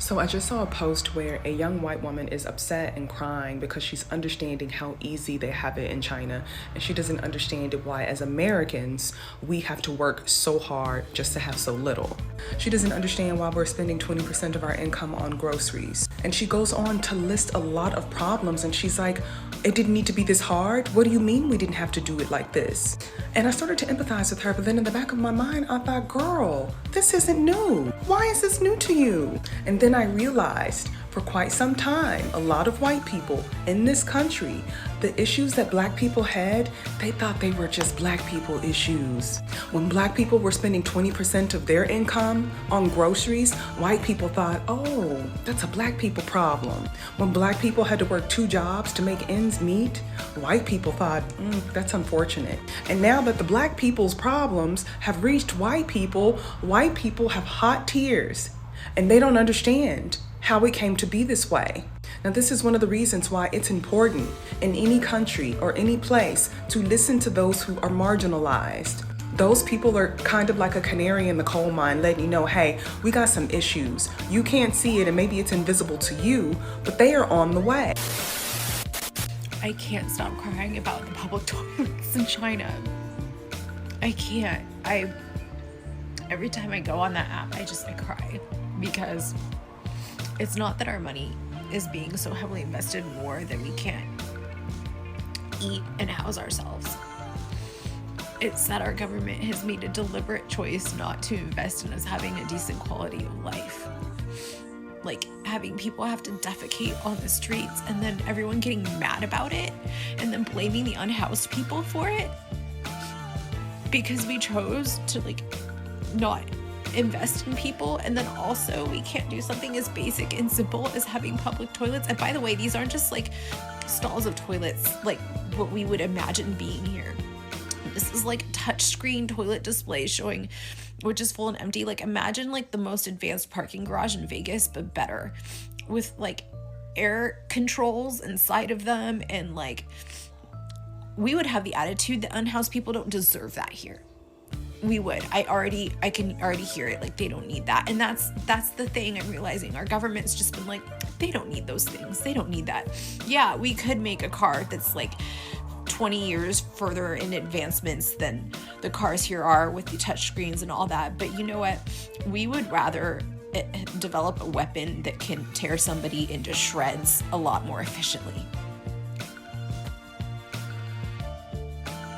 So I just saw a post where a young white woman is upset and crying because she's understanding how easy they have it in China, and she doesn't understand why as Americans we have to work so hard just to have so little. She doesn't understand why we're spending 20% of our income on groceries. And she goes on to list a lot of problems, and she's like, it didn't need to be this hard? What do you mean we didn't have to do it like this? And I started to empathize with her, but then in the back of my mind, I thought, girl, this isn't new. Why is this new to you? And then I realized for quite some time, a lot of white people in this country, the issues that black people had, they thought they were just black people issues. When black people were spending 20% of their income on groceries, white people thought, oh, that's a black people problem. When black people had to work 2 jobs to make ends meet, white people thought, that's unfortunate. And now that the black people's problems have reached white people have hot tears, and they don't understand how it came to be this way. Now, this is one of the reasons why it's important in any country or any place to listen to those who are marginalized. Those people are kind of like a canary in the coal mine, letting you know, hey, we got some issues. You can't see it and maybe it's invisible to you, but they are on the way. I can't stop crying about the public toilets in China. I can't. Every time I go on that app, I cry, because it's not that our money is being so heavily invested more that we can't eat and house ourselves. It's that our government has made a deliberate choice not to invest in us having a decent quality of life. Like having people have to defecate on the streets and then everyone getting mad about it and then blaming the unhoused people for it because we chose to not invest in people. And then also we can't do something as basic and simple as having public toilets. And by the way, these aren't just stalls of toilets like what we would imagine being here. This is touchscreen toilet displays showing which is full and empty. Imagine the most advanced parking garage in Vegas, but better, with air controls inside of them. And we would have the attitude that unhoused people don't deserve that here. We would. I can already hear it. They don't need that. And that's the thing I'm realizing. Our government's just been they don't need those things. They don't need that. Yeah, we could make a car that's 20 years further in advancements than the cars here are with the touch screens and all that. But you know what? We would rather develop a weapon that can tear somebody into shreds a lot more efficiently.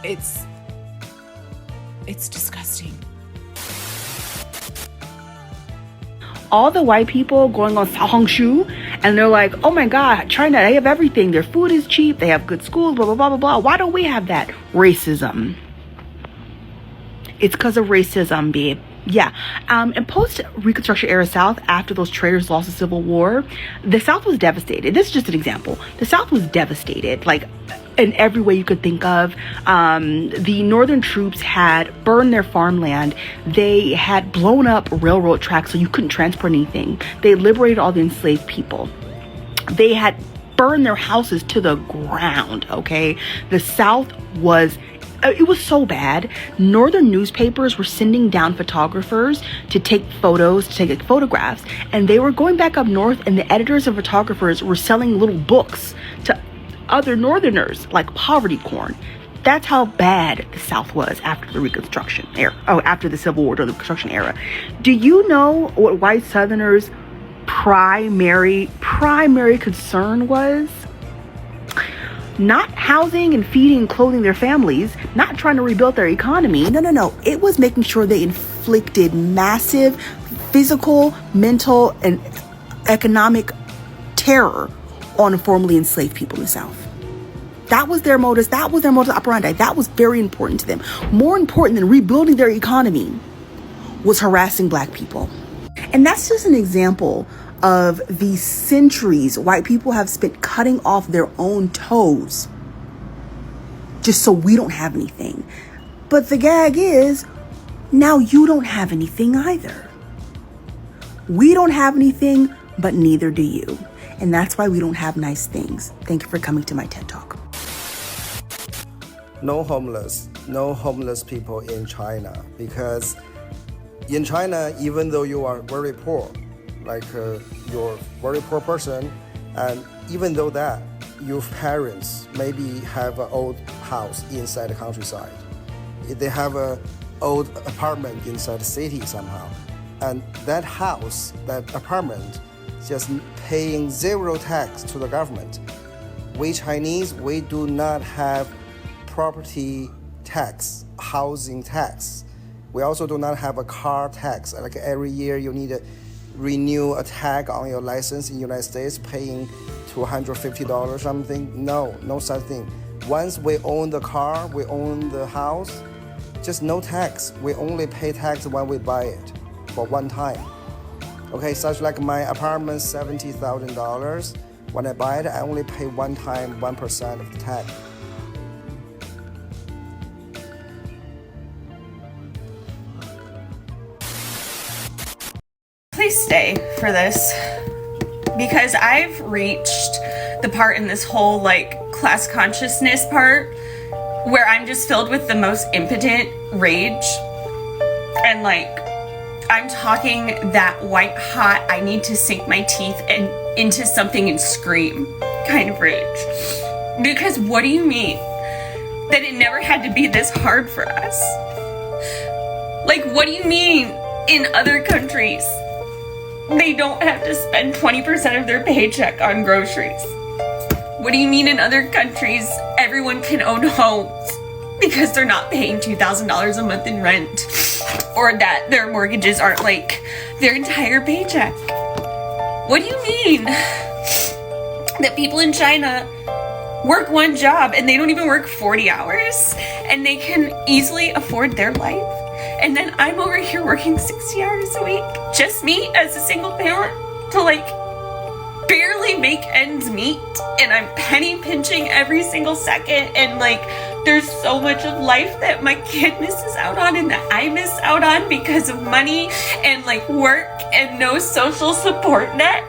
It's disgusting. All the white people going on �𝒶𝓎 and they're like, oh my God, China, they have everything. Their food is cheap. They have good schools, blah, blah, blah, blah, blah. Why don't we have that? Racism. It's because of racism, babe. Yeah. In post-Reconstruction era South, after those traitors lost the Civil War, the South was devastated. This is just an example. The South was devastated, in every way you could think of. The Northern troops had burned their farmland. They had blown up railroad tracks so you couldn't transport anything. They liberated all the enslaved people. They had burned their houses to the ground, okay? The South was... it was so bad. Northern newspapers were sending down photographers to take photos, to take photographs. And they were going back up north, and the editors and photographers were selling little books to other Northerners, like poverty corn. That's how bad the South was after the Reconstruction era. Oh, after the Civil War, or the Reconstruction era. Do you know what white Southerners' primary concern was? Not housing and feeding and clothing their families, not trying to rebuild their economy. No. It was making sure they inflicted massive physical, mental, and economic terror on formerly enslaved people in the South. That was their modus. That was their modus operandi. That was very important to them. More important than rebuilding their economy was harassing black people. And that's just an example of the centuries white people have spent cutting off their own toes just so we don't have anything. But the gag is, now you don't have anything either. We don't have anything, but neither do you. And that's why we don't have nice things. Thank you for coming to my TED Talk. No homeless people in China, because in China, even though you are very poor, like you're a very poor person, and even though that, your parents maybe have an old house inside the countryside. They have an old apartment inside the city somehow. And that house, that apartment, just paying zero tax to the government. We Chinese, we do not have property tax, housing tax. We also do not have a car tax. Like every year you need to renew a tag on your license in the United States, paying $250 or something. No such thing. Once we own the car, we own the house, just no tax. We only pay tax when we buy it for one time. Okay, such like my apartment, $70,000. When I buy it, I only pay one time 1% of the tax. Please stay for this, because I've reached the part in this whole like class consciousness part where I'm just filled with the most impotent rage, and like I'm talking that white hot, I need to sink my teeth into something and scream kind of rage. Because what do you mean that it never had to be this hard for us? Like, what do you mean in other countries they don't have to spend 20% of their paycheck on groceries? What do you mean in other countries everyone can own homes because they're not paying $2,000 a month in rent, or that their mortgages aren't like their entire paycheck? What do you mean that people in China work one job and they don't even work 40 hours and they can easily afford their life? And then I'm over here working 60 hours a week, just me as a single parent, to like barely make ends meet, and I'm penny pinching every single second, and like there's so much of life that my kid misses out on and that I miss out on because of money and like work and no social support net.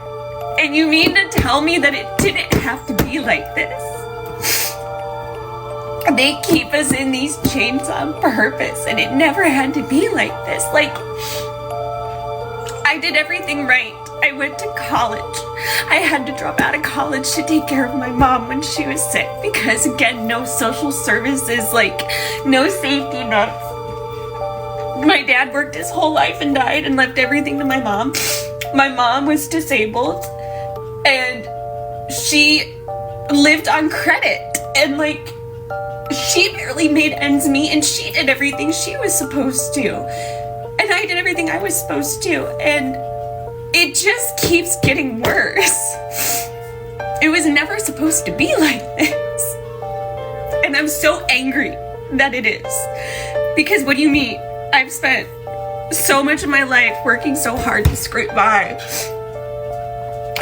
And you mean to tell me that it didn't have to be like this? They keep us in these chains on purpose, and it never had to be like this. Like, I did everything right. I went to college. I had to drop out of college to take care of my mom when she was sick, because again, no social services, like no safety nets. My dad worked his whole life and died and left everything to my mom. My mom was disabled and she lived on credit, and like she barely made ends meet, and she did everything she was supposed to, and I did everything I was supposed to, and it just keeps getting worse. It was never supposed to be like this, and I'm so angry that it is. Because what do you mean? I've spent so much of my life working so hard to scrape by,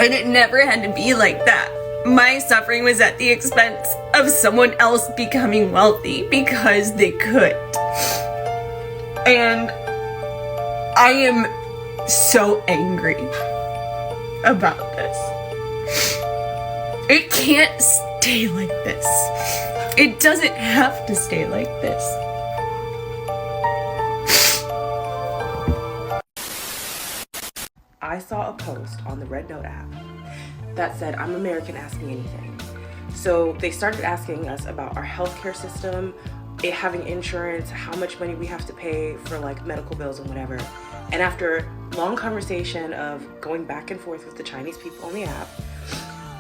and it never had to be like that. My suffering was at the expense of someone else becoming wealthy because they could. And I am so angry about this. It can't stay like this. It doesn't have to stay like this. I saw a post on the RedNote app that said, "I'm American, ask me anything." So they started asking us about our healthcare system, it having insurance, how much money we have to pay for like medical bills and whatever. And after long conversation of going back and forth with the Chinese people on the app,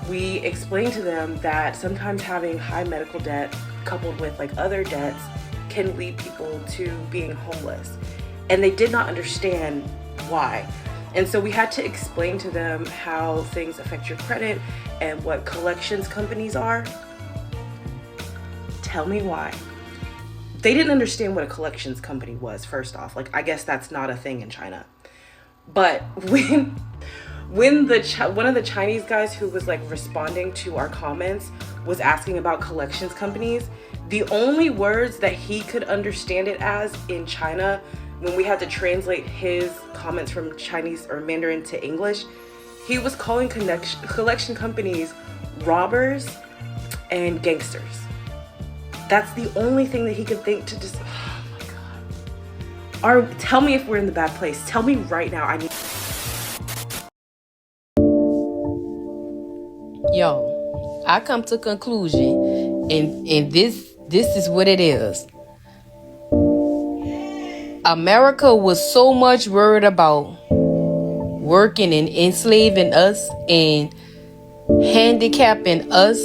we explained to them that sometimes having high medical debt coupled with like other debts can lead people to being homeless. And they did not understand why. And so we had to explain to them how things affect your credit and what collections companies are. Tell me why. They didn't understand what a collections company was, first off. Like, I guess that's not a thing in China. But when one of the Chinese guys who was like responding to our comments was asking about collections companies, the only words that he could understand it as in China, when we had to translate his comments from Chinese or Mandarin to English, he was calling collection companies robbers and gangsters. That's the only thing that he could think to just, oh my God. Tell me if we're in the bad place. Tell me right now. I need Yo, I come to conclusion, and this is what it is. America was so much worried about working and enslaving us and handicapping us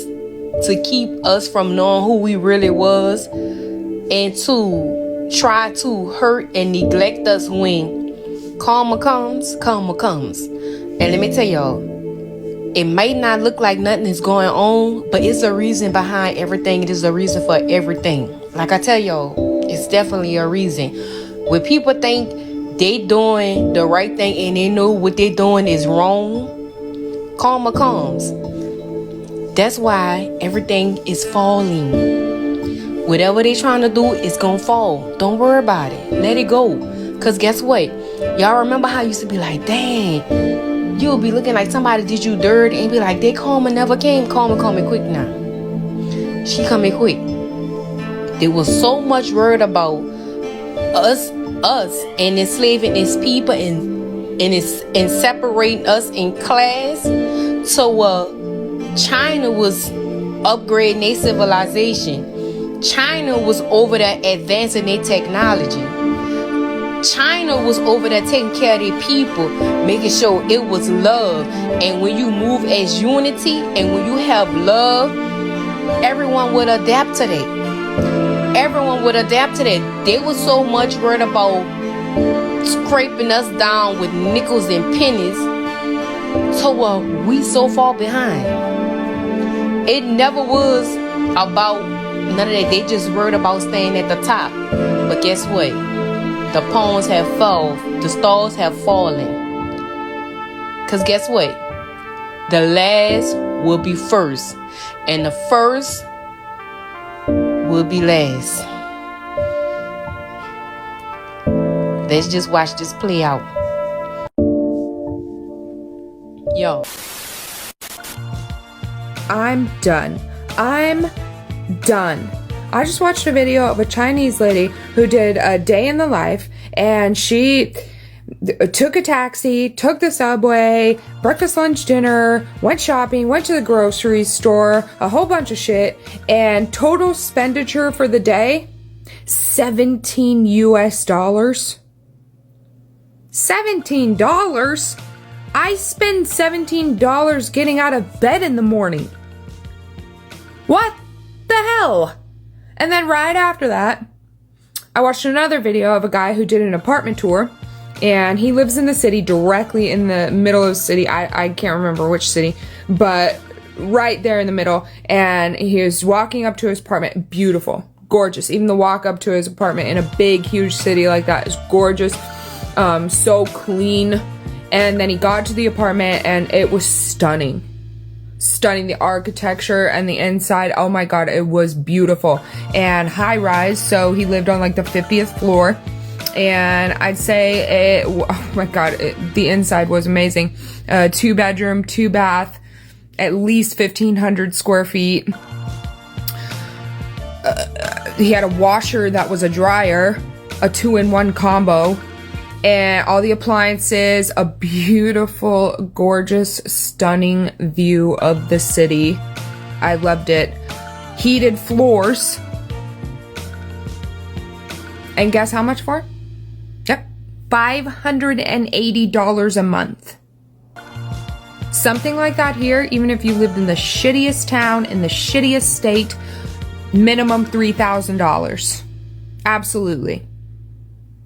to keep us from knowing who we really was, and to try to hurt and neglect us when karma comes. And let me tell y'all, it might not look like nothing is going on, but it's a reason behind everything. It is a reason for everything. Like I tell y'all, it's definitely a reason. When people think they doing the right thing and they know what they doing is wrong, karma comes. That's why everything is falling. Whatever they trying to do is gonna fall. Don't worry about it. Let it go. Cause guess what? Y'all remember how I used to be like, dang, you'll be looking like somebody did you dirty and be like, they karma never came. Karma coming quick now. She coming quick. They was so much worried about us and enslaving its people and separating us in class. So China was upgrading their civilization. China was over there advancing their technology. China was over there taking care of their people, making sure it was love. And when you move as unity and when you have love, everyone would adapt to that. Everyone would adapt to that. They were so much worried about scraping us down with nickels and pennies, so we so far behind. It never was about none of that. They just worried about staying at the top. But guess what? The pawns have fallen. The stars have fallen. Because guess what? The last will be first. And the first will be last. Let's just watch this play out. Yo. I'm done. I just watched a video of a Chinese lady who did a day in the life, and she took a taxi, took the subway, breakfast, lunch, dinner, went shopping, went to the grocery store, a whole bunch of shit, and total expenditure for the day, $17 US. $17? I spend $17 getting out of bed in the morning. What the hell? And then right after that, I watched another video of a guy who did an apartment tour, and he lives in the city, directly in the middle of the city. I can't remember which city, but right there in the middle. And he was walking up to his apartment. Beautiful, gorgeous. Even the walk up to his apartment in a big, huge city like that is gorgeous. So clean. And then he got to the apartment, and it was stunning. The architecture and the inside, oh my god, it was beautiful. And high rise, so he lived on like the 50th floor. And I'd say it, oh my god, the inside was amazing. 2 bedroom, 2 bath, at least 1,500 square feet. He had a washer that was a dryer, a 2-in-1 combo. And all the appliances, a beautiful, gorgeous, stunning view of the city. I loved it. Heated floors. And guess how much for? Yep, $580 a month. Something like that here, even if you lived in the shittiest town, in the shittiest state, minimum $3,000. Absolutely.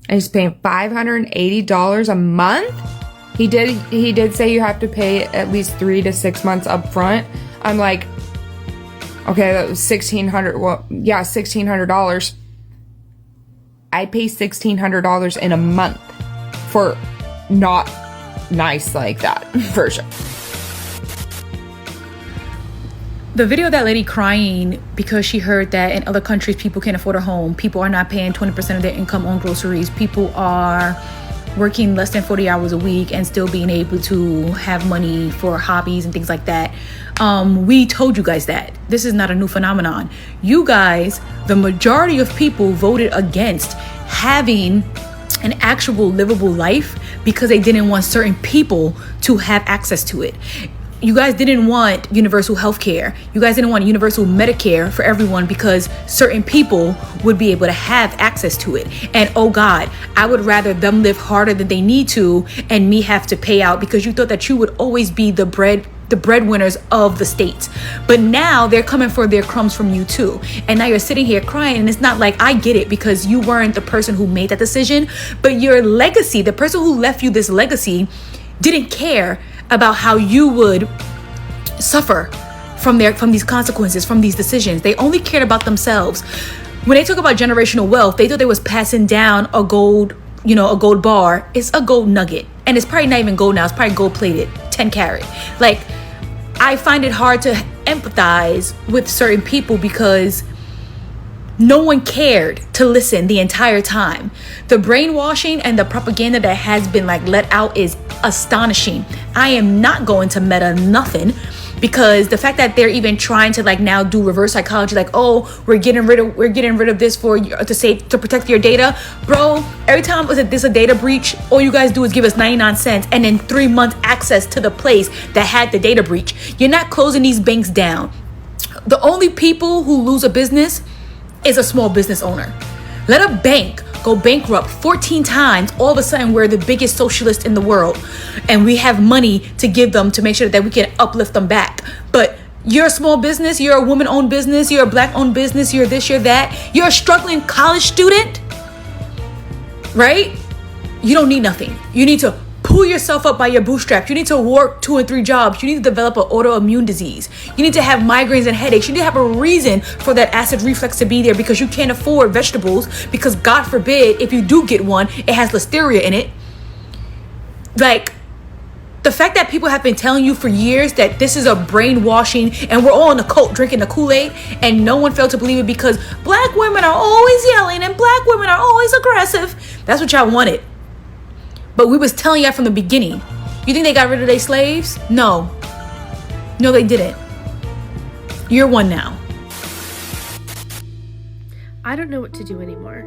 And he's paying $580 a month? He did say you have to pay at least 3 to 6 months up front. I'm like, okay, that was $1,600. Well, yeah, $1,600. I pay $1,600 in a month for not nice like that, for sure. The video of that lady crying because she heard that in other countries people can't afford a home, people are not paying 20% of their income on groceries, people are working less than 40 hours a week and still being able to have money for hobbies and things like that. We told you guys that. This is not a new phenomenon. You guys, the majority of people voted against having an actual livable life because they didn't want certain people to have access to it. you guys didn't want universal health care. You guys didn't want universal Medicare for everyone because certain people would be able to have access to it. And oh God, I would rather them live harder than they need to and me have to pay out, because you thought that you would always be the breadwinners of the state. But now they're coming for their crumbs from you too. And now you're sitting here crying, and it's not like, I get it, because you weren't the person who made that decision, but your legacy, the person who left you this legacy, didn't care about how you would suffer from these consequences, from these decisions. They only cared about themselves. When they talk about generational wealth, they thought they was passing down a gold bar. It's a gold nugget, and it's probably not even gold now. It's probably gold plated, 10 karat. Like, I find it hard to empathize with certain people because no one cared to listen the entire time. The brainwashing and the propaganda that has been let out is astonishing. I am not going to meta nothing, because the fact that they're even trying to now do reverse psychology, we're getting rid of this to protect your data. Bro, every time there's a data breach, all you guys do is give us 99 cents and then 3 months access to the place that had the data breach. You're not closing these banks down. The only people who lose a business is a small business owner. Let a bank go bankrupt 14 times. All of a sudden, we're the biggest socialist in the world, and we have money to give them to make sure that we can uplift them back. But you're a small business, you're a woman-owned business, you're a black-owned business, you're this, you're that. You're a struggling college student, right? You don't need nothing. You need to pull yourself up by your bootstraps. You need to work 2 and 3 jobs. You need to develop an autoimmune disease. You need to have migraines and headaches. You need to have a reason for that acid reflux to be there, because you can't afford vegetables, because God forbid, if you do get one, it has listeria in it. The fact that people have been telling you for years that this is a brainwashing and we're all in a cult drinking the Kool-Aid, and no one failed to believe it because black women are always yelling and black women are always aggressive. That's what y'all wanted. But we was telling y'all from the beginning. You think they got rid of their slaves? No. No, they didn't. You're one now. I don't know what to do anymore.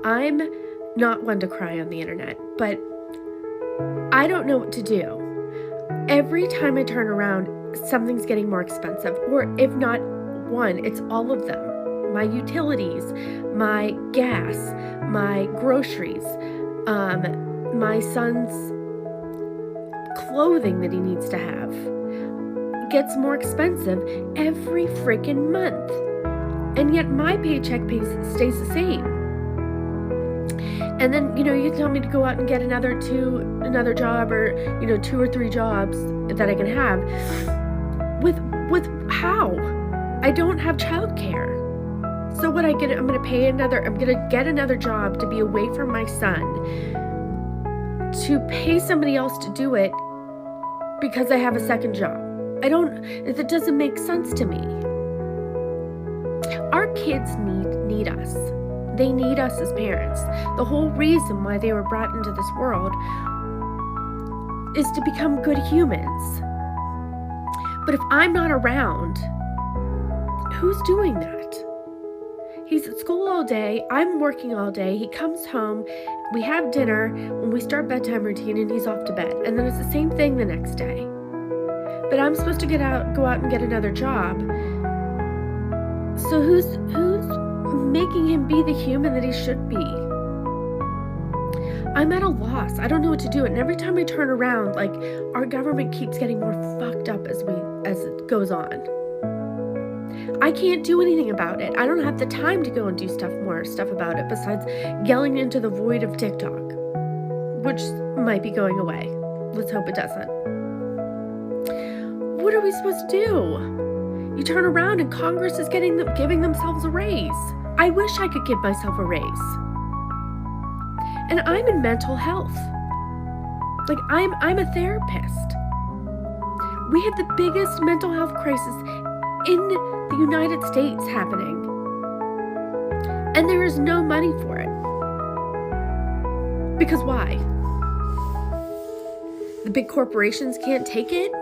I'm not one to cry on the internet, but I don't know what to do. Every time I turn around, something's getting more expensive. Or if not one, it's all of them. My utilities, my gas, my groceries, my son's clothing that he needs to have gets more expensive every freaking month. And yet my paycheck stays the same. And then, you tell me to go out and get another job, or, 2 or 3 jobs that I can have. With how? I don't have childcare. So what I'm going to get another job to be away from my son, to pay somebody else to do it because I have a second job. That doesn't make sense to me. Our kids need us. They need us as parents. The whole reason why they were brought into this world is to become good humans. But if I'm not around, who's doing that? He's at school all day, I'm working all day, he comes home, we have dinner, when we start bedtime routine, and he's off to bed. And then it's the same thing the next day. But I'm supposed to go out and get another job. So who's making him be the human that he should be? I'm at a loss. I don't know what to do. And every time I turn around, our government keeps getting more fucked up as it goes on. I can't do anything about it. I don't have the time to go and do more stuff about it besides yelling into the void of TikTok, which might be going away. Let's hope it doesn't. What are we supposed to do? You turn around and Congress is giving themselves a raise. I wish I could give myself a raise. And I'm in mental health. I'm a therapist. We have the biggest mental health crisis in the United States happening. And there is no money for it. Because why? The big corporations can't take it?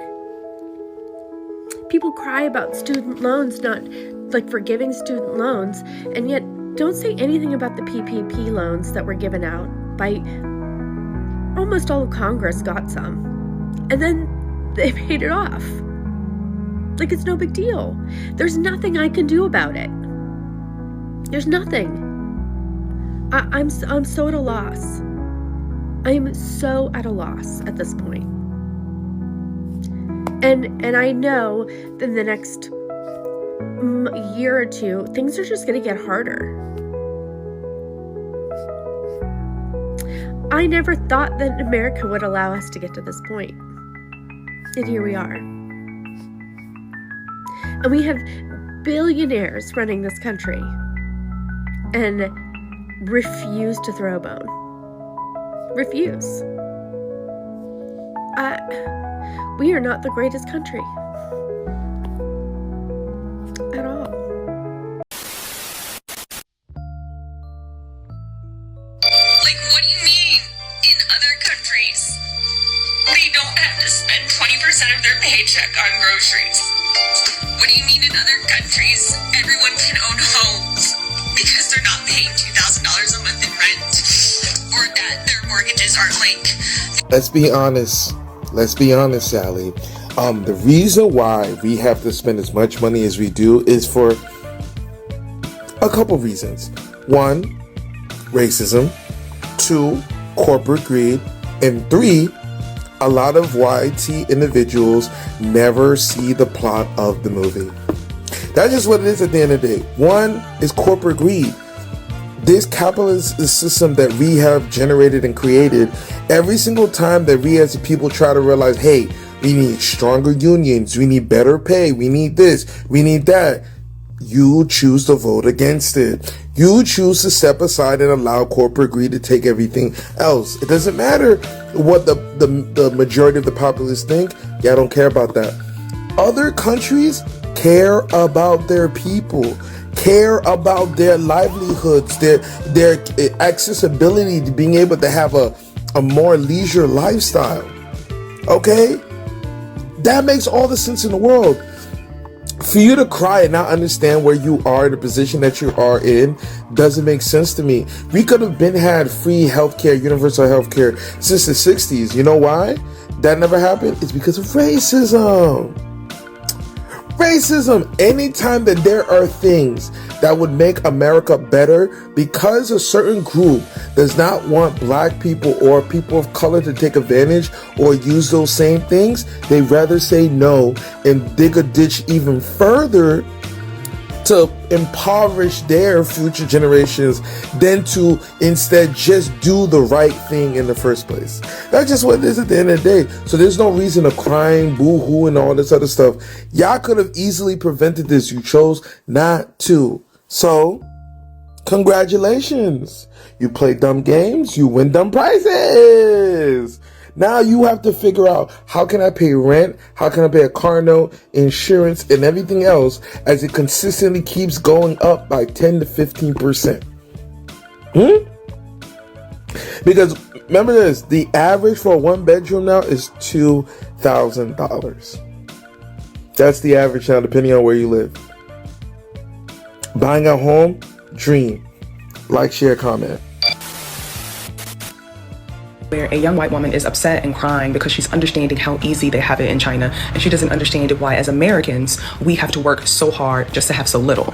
People cry about student loans, not forgiving student loans, and yet don't say anything about the PPP loans that were given out by almost all of Congress got some. And then they paid it off. Like, it's no big deal. There's nothing I can do about it. There's nothing. I'm so at a loss. I am so at a loss at this point. And I know that in the next year or two, things are just going to get harder. I never thought that America would allow us to get to this point. And here we are. And we have billionaires running this country and refuse to throw a bone. Refuse. We are not the greatest country. At all. Like, what do you mean in other countries they don't have to spend 20% of their paycheck on groceries? What do you mean in other countries everyone can own homes because they're not paying $2,000 a month in rent, or that their mortgages aren't like... Let's be honest. Let's be honest, Sally. The reason why we have to spend as much money as we do is for a couple reasons. One, racism. Two, corporate greed. And three, a lot of YT individuals never see the plot of the movie. That's just what it is at the end of the day. One is corporate greed. This capitalist system that we have generated and created, every single time that we as a people try to realize, hey, we need stronger unions, we need better pay, we need this, we need that, you choose to vote against it. You choose to step aside and allow corporate greed to take everything else. It doesn't matter what the majority of the populace think. Yeah, I don't care about that. Other countries care about their people, care about their livelihoods, their accessibility to being able to have a more leisure lifestyle. Okay? That makes all the sense in the world. For you to cry and not understand where you are, the position that you are in, doesn't make sense to me. We could have had free healthcare, universal healthcare since the 60s. You know why that never happened? It's because of racism. Racism. Anytime that there are things that would make America better, because a certain group does not want black people or people of color to take advantage or use those same things, they rather say no and dig a ditch even further to impoverish their future generations than to instead just do the right thing in the first place. That's just what it is at the end of the day. So there's no reason to crying, boo-hoo, and all this other stuff. Y'all could have easily prevented this. You chose not to. So, congratulations. You play dumb games, you win dumb prizes. Now you have to figure out, how can I pay rent? How can I pay a car note, insurance, and everything else as it consistently keeps going up by 10 to 15%? Because remember this, the average for a one bedroom now is $2,000. That's the average now, depending on where you live. Buying a home, dream. Like, share, comment. Where a young white woman is upset and crying because she's understanding how easy they have it in China, and she doesn't understand why as Americans we have to work so hard just to have so little.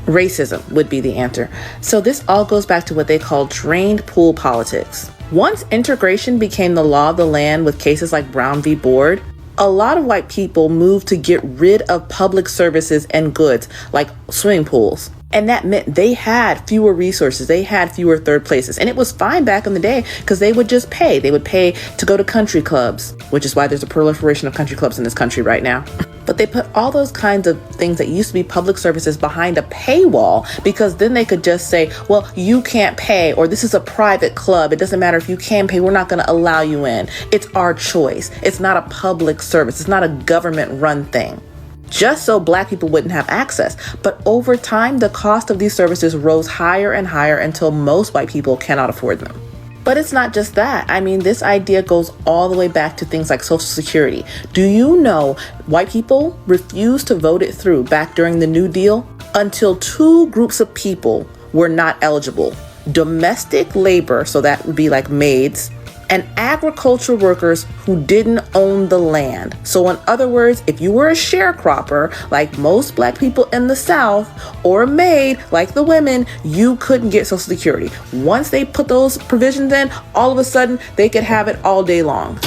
Racism would be the answer. So this all goes back to what they call drained pool politics. Once integration became the law of the land with cases like Brown v. Board, a lot of white people moved to get rid of public services and goods like swimming pools. And that meant they had fewer resources. They had fewer third places. And it was fine back in the day because they would just pay. They would pay to go to country clubs, which is why there's a proliferation of country clubs in this country right now. But they put all those kinds of things that used to be public services behind a paywall, because then they could just say, well, you can't pay, or this is a private club. It doesn't matter if you can pay. We're not going to allow you in. It's our choice. It's not a public service. It's not a government run thing. Just so black people wouldn't have access. But over time, the cost of these services rose higher and higher until most white people cannot afford them. But it's not just that. I mean, this idea goes all the way back to things like Social Security. Do you know white people refused to vote it through back during the New Deal until two groups of people were not eligible? Domestic labor, so that would be like maids, and agricultural workers who didn't own the land. So in other words, if you were a sharecropper, like most black people in the South, or a maid, like the women, you couldn't get Social Security. Once they put those provisions in, all of a sudden, they could have it all day long.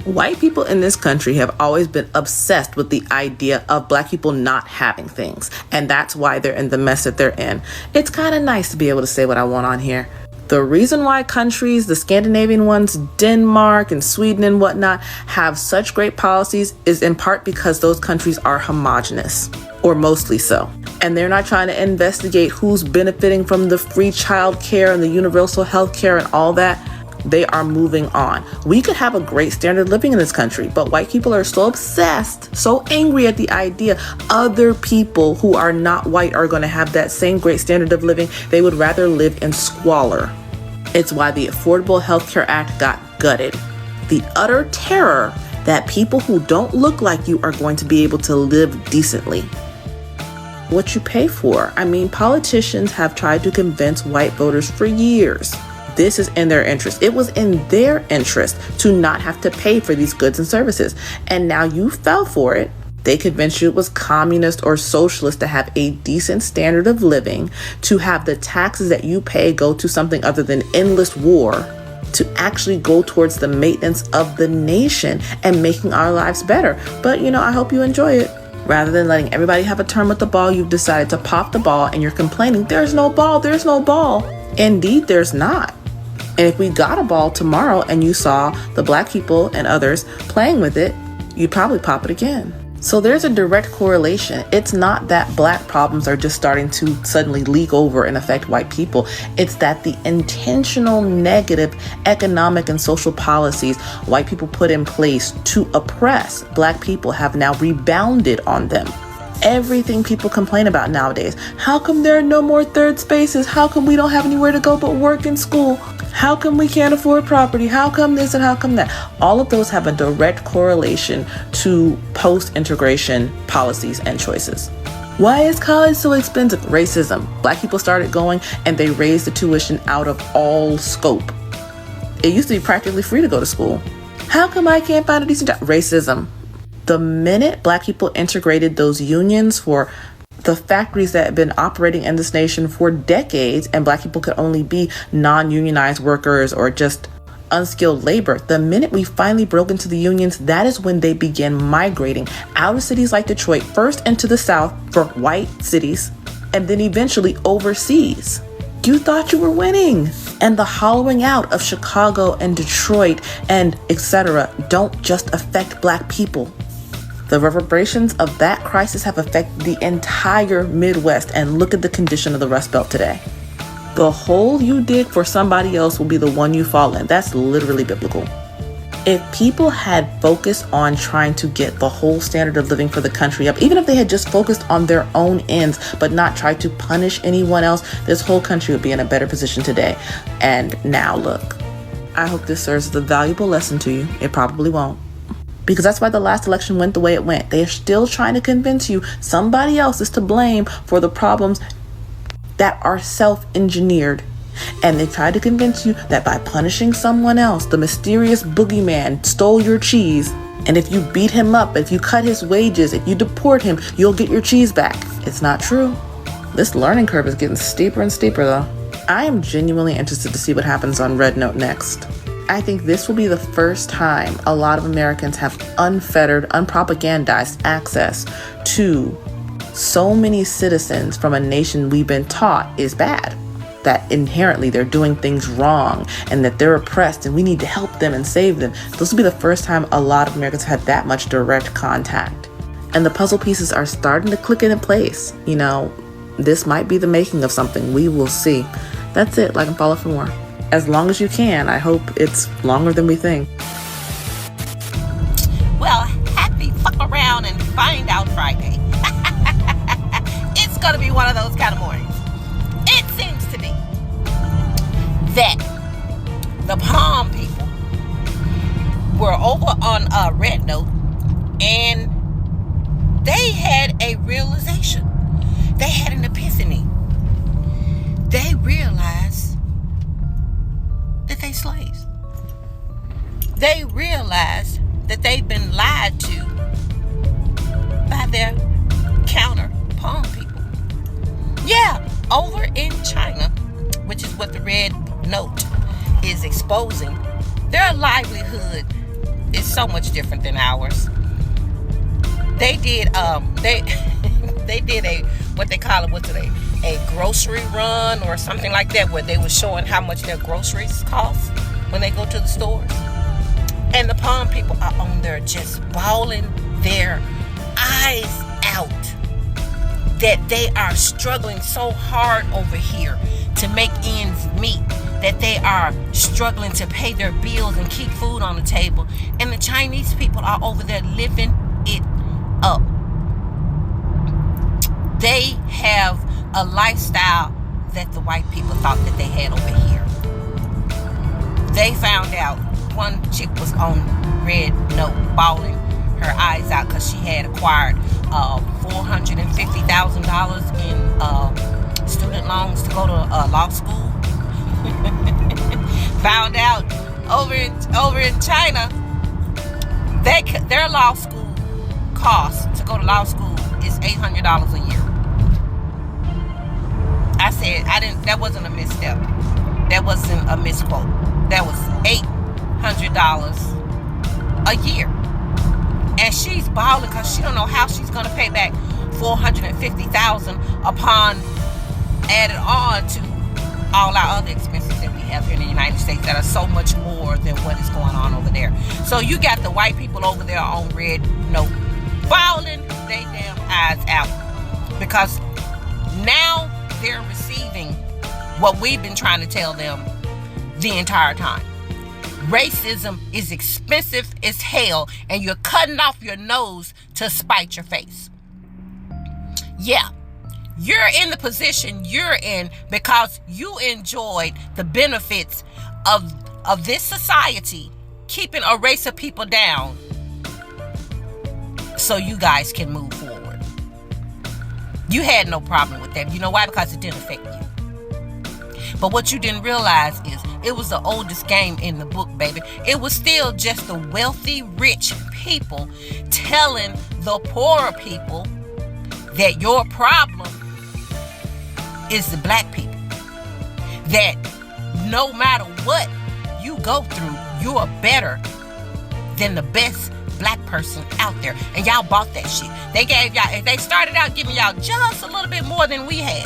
White people in this country have always been obsessed with the idea of black people not having things, and that's why they're in the mess that they're in. It's kind of nice to be able to say what I want on here. The reason why countries, the Scandinavian ones, Denmark and Sweden and whatnot, have such great policies is in part because those countries are homogenous, or mostly so. And they're not trying to investigate who's benefiting from the free child care and the universal health care and all that. They are moving on. We could have a great standard of living in this country, but white people are so obsessed, so angry at the idea other people who are not white are going to have that same great standard of living. They would rather live in squalor. It's why the Affordable Health Care Act got gutted. The utter terror that people who don't look like you are going to be able to live decently. What you pay for. I mean, politicians have tried to convince white voters for years. This is in their interest. It was in their interest to not have to pay for these goods and services. And now you fell for it. They convinced you it was communist or socialist to have a decent standard of living, to have the taxes that you pay go to something other than endless war, to actually go towards the maintenance of the nation and making our lives better. But, I hope you enjoy it. Rather than letting everybody have a turn with the ball, you've decided to pop the ball and you're complaining, there's no ball, there's no ball. Indeed, there's not. And if we got a ball tomorrow and you saw the black people and others playing with it, you'd probably pop it again. So there's a direct correlation. It's not that black problems are just starting to suddenly leak over and affect white people. It's that the intentional negative economic and social policies white people put in place to oppress black people have now rebounded on them. Everything people complain about nowadays. How come there are no more third spaces? How come we don't have anywhere to go but work and school? How come we can't afford property? How come this and how come that? All of those have a direct correlation to post-integration policies and choices. Why is college so expensive? Racism. Black people started going and they raised the tuition out of all scope. It used to be practically free to go to school. How come I can't find a decent job? Racism. The minute black people integrated those unions for the factories that have been operating in this nation for decades, and black people could only be non-unionized workers or just unskilled labor, the minute we finally broke into the unions, that is when they began migrating out of cities like Detroit, first into the South for white cities, and then eventually overseas. You thought you were winning. And the hollowing out of Chicago and Detroit and etc. don't just affect black people. The reverberations of that crisis have affected the entire Midwest, and look at the condition of the Rust Belt today. The hole you dig for somebody else will be the one you fall in. That's literally biblical. If people had focused on trying to get the whole standard of living for the country up, even if they had just focused on their own ends, but not tried to punish anyone else, this whole country would be in a better position today. And now look, I hope this serves as a valuable lesson to you. It probably won't. Because that's why the last election went the way it went. They are still trying to convince you somebody else is to blame for the problems that are self-engineered. And they tried to convince you that by punishing someone else, the mysterious boogeyman stole your cheese. And if you beat him up, if you cut his wages, if you deport him, you'll get your cheese back. It's not true. This learning curve is getting steeper and steeper though. I am genuinely interested to see what happens on RedNote next. I think this will be the first time a lot of Americans have unfettered, unpropagandized access to so many citizens from a nation we've been taught is bad, that inherently they're doing things wrong and that they're oppressed and we need to help them and save them. This will be the first time a lot of Americans have that much direct contact. And the puzzle pieces are starting to click into place. This might be the making of something. We will see. That's it. Like and follow for more. As long as you can. I hope it's longer than we think. Well, happy fuck around and find out Friday. It's gonna be one of those kind of mornings. It seems to be that the Palm people were over on RedNote and they had a realization. They had an epiphany. They realized that they slaves. they realize that they've been lied to by their counter palm people. Yeah, over in China, which is what the RedNote is exposing, their livelihood is so much different than ours. They did they did a what they call it, what's it, a grocery run or something like that, where they were showing how much their groceries cost when they go to the stores. And the palm people are on there just bawling their eyes out that they are struggling so hard over here to make ends meet, that they are struggling to pay their bills and keep food on the table. And the Chinese people are over there living it up. They have a lifestyle that the white people thought that they had over here. They found out one chick was on RedNote bawling her eyes out because she had acquired $450,000 in student loans to go to law school. Found out over in China, their law school cost to go to law school is $800 a year. I said that wasn't a misstep. That wasn't a misquote. That was $800 a year. And she's bawling because she don't know how she's going to pay back $450,000 upon added on to all our other expenses that we have here in the United States that are so much more than what is going on over there. So you got the white people over there on RedNote bawling they damn eyes out because now they're receiving what we've been trying to tell them the entire time. Racism is expensive as hell, and you're cutting off your nose to spite your face. Yeah, you're in the position you're in because you enjoyed the benefits of this society keeping a race of people down so you guys can move forward. You had no problem with that. You know why? Because it didn't affect you. But what you didn't realize is it was the oldest game in the book, baby. It was still just the wealthy, rich people telling the poorer people that your problem is the black people. That no matter what you go through, you are better than the best black person out there. And y'all bought that shit. They started out giving y'all just a little bit more than we had.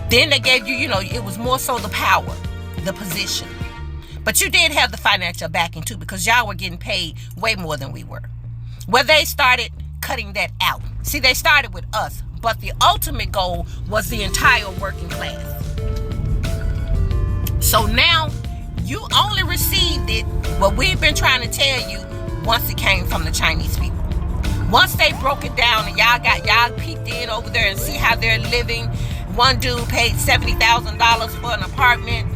Then they gave you, it was more so the power, the position. But you did have the financial backing too, because y'all were getting paid way more than we were. Well, they started cutting that out. See, they started with us, but the ultimate goal was the entire working class. So now you only received it, what we've been trying to tell you, once it came from the Chinese people. Once they broke it down and y'all peeked in over there and see how they're living. One dude paid $70,000 for an apartment,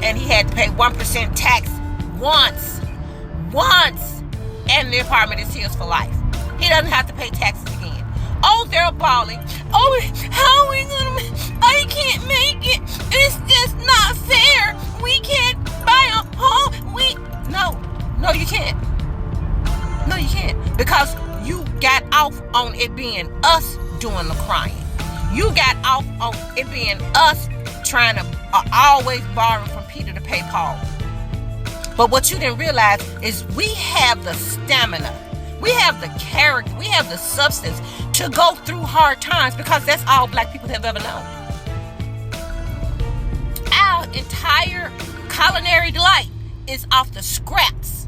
and he had to pay 1% tax once, and the apartment is his for life. He doesn't have to pay taxes again. Oh, they're bawling. Oh, how are we gonna? I can't make it. It's just not fair. We can't buy a home. No, you can't. No, you can't, because you got off on it being us doing the crying. You got off on it being us trying to always borrow from Peter to pay Paul. But what you didn't realize is we have the stamina, we have the character, we have the substance to go through hard times, because that's all black people have ever known. Our entire culinary delight is off the scraps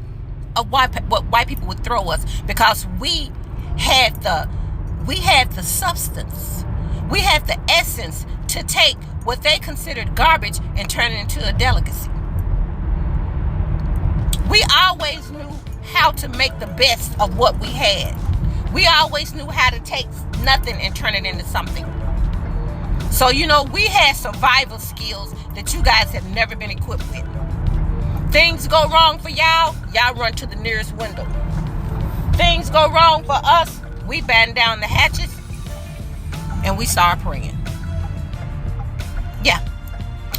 of what white people would throw us, because we had the substance. We had the essence to take what they considered garbage and turn it into a delicacy. We always knew how to make the best of what we had. We always knew how to take nothing and turn it into something. So, we had survival skills that you guys have never been equipped with. Things go wrong for y'all run to the nearest window. Things go wrong for us, we batten down the hatches and we start praying. Yeah,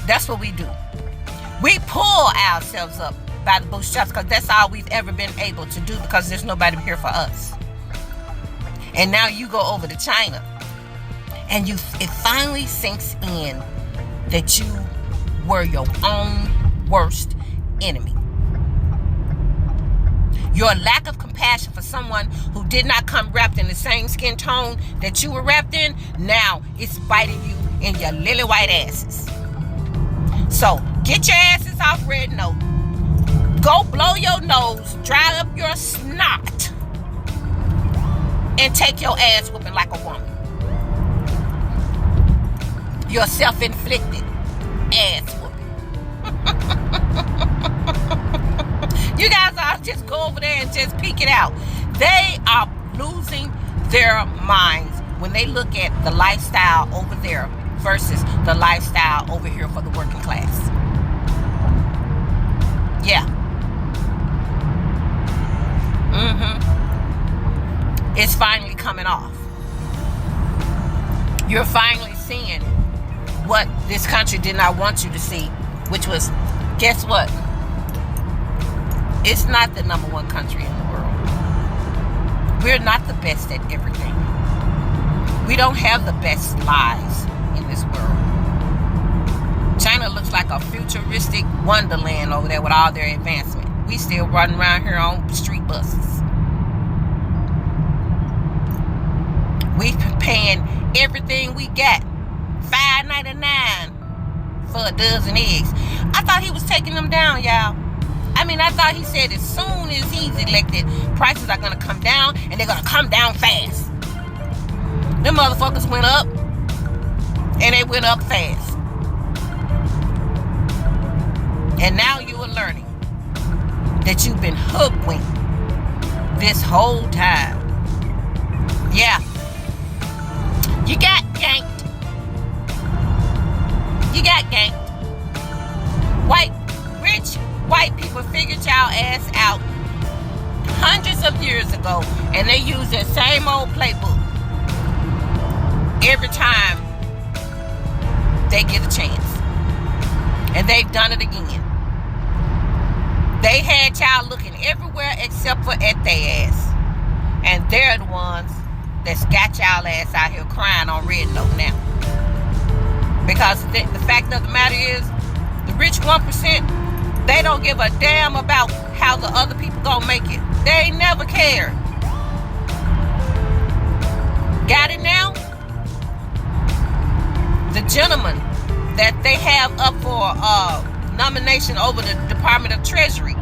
that's what we do. We pull ourselves up by the bootstraps, because that's all we've ever been able to do, because there's nobody here for us. And now you go over to China, and it finally sinks in that you were your own worst enemy. Your lack of compassion for someone who did not come wrapped in the same skin tone that you were wrapped in, now it's biting you in your lily white asses. So get your asses off RedNote. Go blow your nose, dry up your snot, and take your ass whooping like a woman. Your self-inflicted ass whooping. You guys ought to just go over there and just peek it out. They are losing their minds when they look at the lifestyle over there versus the lifestyle over here for the working class. Yeah. It's finally coming off. You're finally seeing what this country did not want you to see, which was, guess what? It's not the #1 country in the world. We're not the best at everything. We don't have the best lives in this world. China looks like a futuristic wonderland over there with all their advancement. We still running around here on street buses. We paying everything we got $5.99 for a dozen eggs. I thought he was taking them down, y'all. I mean, I thought he said as soon as he's elected, prices are going to come down, and they're going to come down fast. Them motherfuckers went up, and they went up fast. And now you are learning that you've been hoodwinked this whole time. Yeah. You got ganked. You got ganked. Rich white people figured y'all ass out hundreds of years ago, and they use that same old playbook every time they get a chance. And they've done it again. They had y'all looking everywhere except for at their ass. And they're the ones that's got y'all ass out here crying on RedNote now. Because the fact of the matter is, the rich 1%, they don't give a damn about how the other people gonna make it. They ain't never cared. Got it now? The gentleman that they have up for nomination over the Department of Treasury,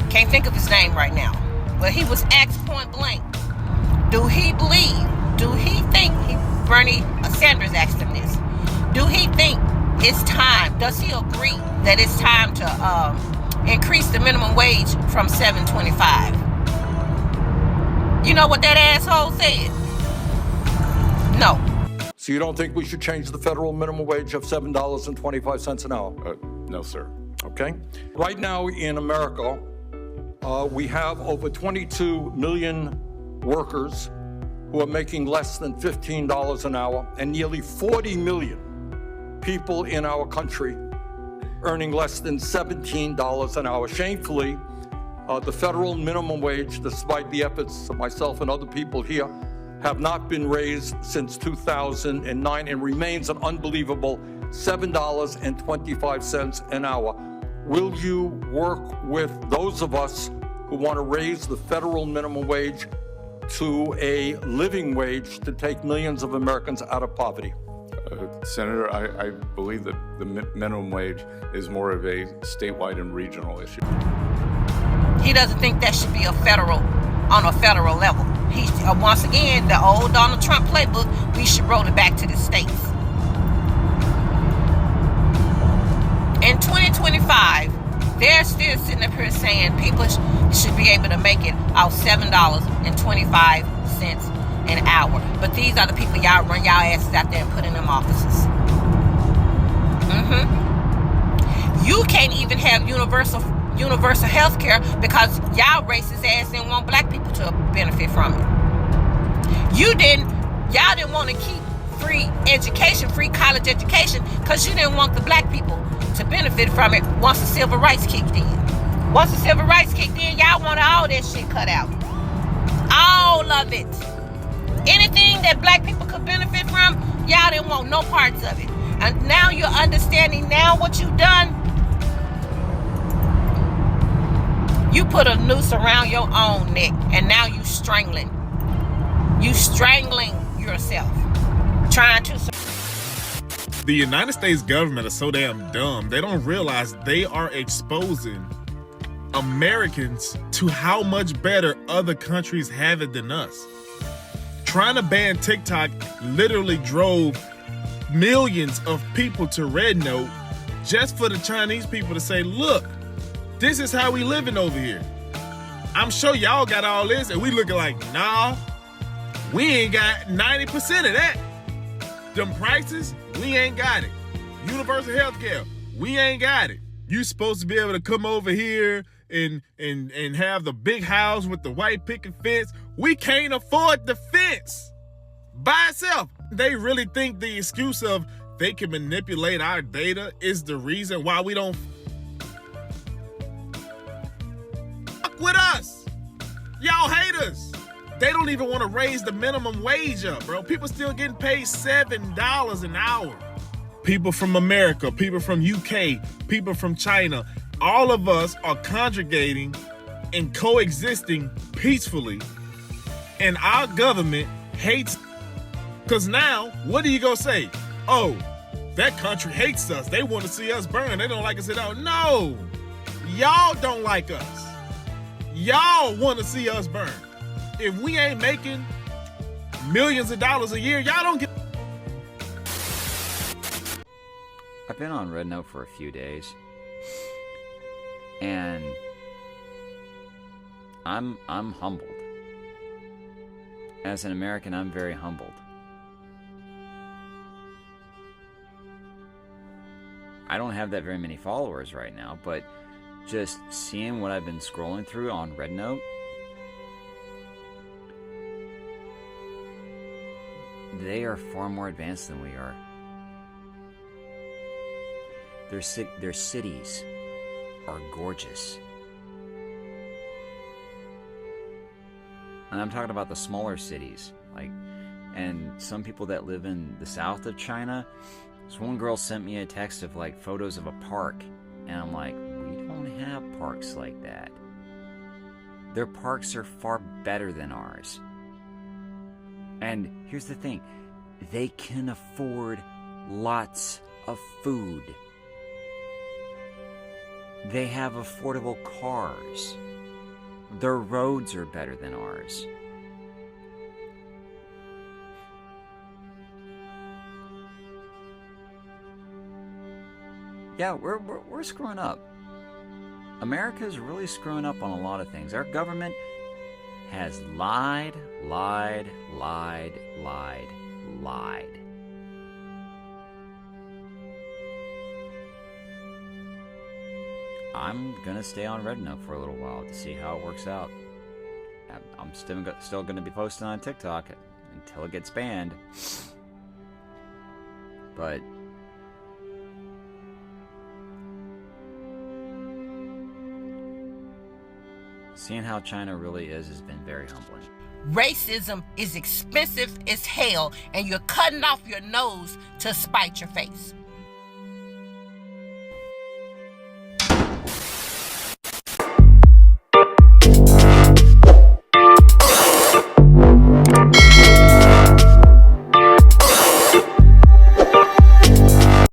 can't think of his name right now, but he was asked point blank, do he think, Bernie Sanders asked him this, do he think it's time, does he agree that it's time to increase the minimum wage from $7.25? You know what that asshole said? No. So you don't think we should change the federal minimum wage of $7.25 an hour? No, sir. Okay. Right now in America, we have over 22 million workers who are making less than $15 an hour, and nearly 40 million people in our country earning less than $17 an hour. Shamefully, the federal minimum wage, despite the efforts of myself and other people here, have not been raised since 2009 and remains an unbelievable $7.25 an hour. Will you work with those of us who want to raise the federal minimum wage to a living wage to take millions of Americans out of poverty? Senator, I believe that the minimum wage is more of a statewide and regional issue. He doesn't think that should be on a federal level. He, once again, the old Donald Trump playbook, we should roll it back to the states. In 2025, they're still sitting up here saying people should be able to make it off $7.25 an hour. But these are the people y'all run y'all asses out there and put in them offices. You can't even have universal health care because y'all racist ass didn't want black people to benefit from it. Y'all didn't want to keep free education, free college education, because you didn't want the black people to benefit from it once the civil rights kicked in. Once the civil rights kicked in, y'all wanted all that shit cut out. All of it. Anything that black people could benefit from, y'all didn't want no parts of it. And now you're understanding now what you've done. You put a noose around your own neck, and now you strangling. You strangling yourself. Trying to... The United States government is so damn dumb. They don't realize they are exposing Americans to how much better other countries have it than us. Trying to ban TikTok literally drove millions of people to RedNote just for the Chinese people to say, look, this is how we living over here. I'm sure y'all got all this, and we looking like, nah, we ain't got 90% of that. Them prices, we ain't got it. Universal health care, we ain't got it. You supposed to be able to come over here and have the big house with the white picket fence. We can't afford the fence by itself. They really think the excuse of they can manipulate our data is the reason why we don't fuck with us. Y'all hate us. They don't even want to raise the minimum wage up, bro. People still getting paid $7 an hour. People from America, people from UK, people from China, all of us are congregating and coexisting peacefully. And our government hates, because now, what are you going to say? Oh, that country hates us. They want to see us burn. They don't like us at all. No, y'all don't like us. Y'all want to see us burn. If we ain't making millions of dollars a year, y'all don't get... I've been on RedNote for a few days, and I'm humbled. As an American, I'm very humbled. I don't have that very many followers right now, but just seeing what I've been scrolling through on RedNote, they are far more advanced than we are. Their cities are gorgeous. And I'm talking about the smaller cities, and some people that live in the south of China. This one girl sent me a text of photos of a park, and I'm like, we don't have parks like that. Their parks are far better than ours. And here's the thing, they can afford lots of food. They have affordable cars. Their roads are better than ours. Yeah, we're screwing up. America's really screwing up on a lot of things. Our government has lied. I'm gonna stay on RedNote for a little while to see how it works out. I'm still gonna be posting on TikTok until it gets banned. But seeing how China really is has been very humbling. Racism is expensive as hell, and you're cutting off your nose to spite your face.